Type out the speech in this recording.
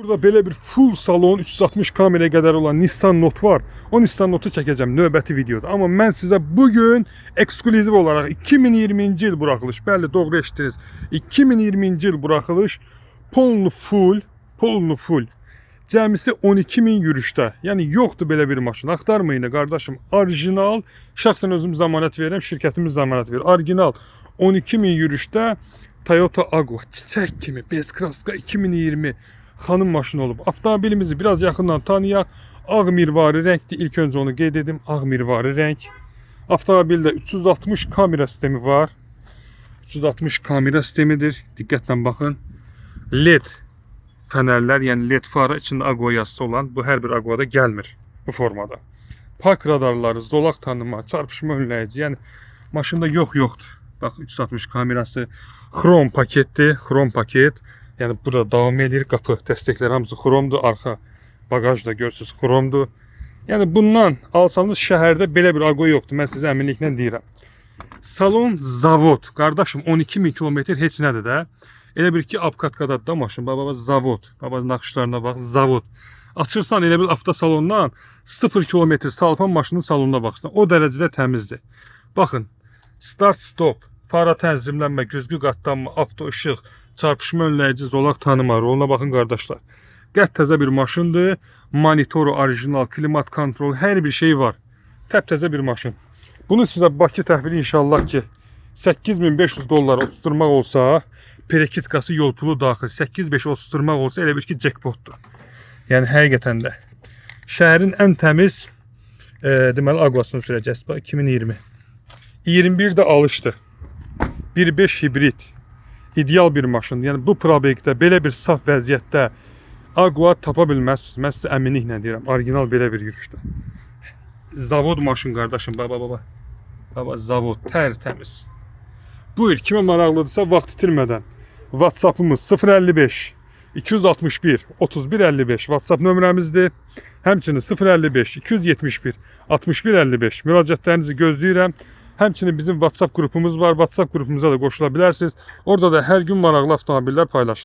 Burada belə bir full salon 360 kameraya qədər olan Nissan Note var. O Nissan Note-u çəkəcəm növbəti videoda. Amma mən sizə bugün ekskluziv olaraq 2020-ci il buraxılış, bəli doğru eşitdiniz. 2020-ci il buraxılış polnu full. Cəmisi 12.000 yürüşdə. Yəni yoxdur belə bir maşın. Axtarmayın qardaşım. Orijinal, şəxsən özüm zəmanət verirəm, şirkətimiz zəmanət verir. Orijinal 12.000 yürüşdə Toyota Agua çiçək kimi Bezkraska 2020 xanım maşını olub. Avtomobilimizi biraz yaxından tanıyaq. Ağ mirvari rəngdir. İlk öncə onu qeyd edim. Ağ mirvari rəng. Avtomobildə 360 kamera sistemi var. 360 kamera sistemidir. Diqqətlə baxın. LED fənərlər, yəni LED fara içində Agua yazısı olan, bu hər bir Agua'da gəlmir bu formada. Park radarları, zolaq tanıma, çarpışma önləyici, yəni maşında yoxdur. Bax 360 kamerası, xrom paketdir, xrom paket. Yəni burada davam edir, qapı dəstəkləri hamısı xromdur, arxa bagaj da görürsüz xromdur. Yəni bundan alsanız şəhərdə belə bir Agua yoxdur, mən sizə əminliklə deyirəm. Salon zavod, qardaşım 12.000 kilometr heç nədir də. Elə bir ki Apkatkadadır da maşın, baba zavod, baba naxışlarına bax, zavod. Açırsan elə bir avtosalondan 0 kilometr salpan maşının salonuna baxsan, o dərəcədə təmizdir. Baxın, start stop, fara tənzimlənmə, güzgü qatlanma, avto işıq, çarpışma önləyici, zolaq tanıma, roluna baxın qardaşlar. Qət təzə bir maşındır, monitoru orijinal, klimat kontrol, hər bir şey var. Təptəzə bir maşın. Bunu sizə Bakı təhvili inşallah ki 8500 dollar oturtturmaq olsa, perekitkası yol pulu daxil 8-5 oturtturmaq olsa elə bir ki jackpotdur. Yəni həqiqətən də şəhərin ən təmiz deməli Aguasını sürəcəz 2020. 21 də alışdı. 1.5 hibrid. İdeal bir maşındır. Yəni bu probekdə belə bir saf vəziyyətdə Agua tapa bilməzsiniz. Mən sizə əminliklə deyirəm. Orijinal belə bir yürüşdə. Zavod maşın qardaşım. Baba zavod tərtəmiz. Buyur, kimə maraqlıdırsa vaxt itirmədən WhatsApp'ımız 055 261 31 55 WhatsApp nömrəmizdir. Həmçinin 055 271 61 55 müraciətlərinizi gözləyirəm. Həmçinin bizim WhatsApp qrupumuz var. WhatsApp qrupumuza da qoşula bilərsiniz. Orada da hər gün maraqlı avtomobillər paylaşılır.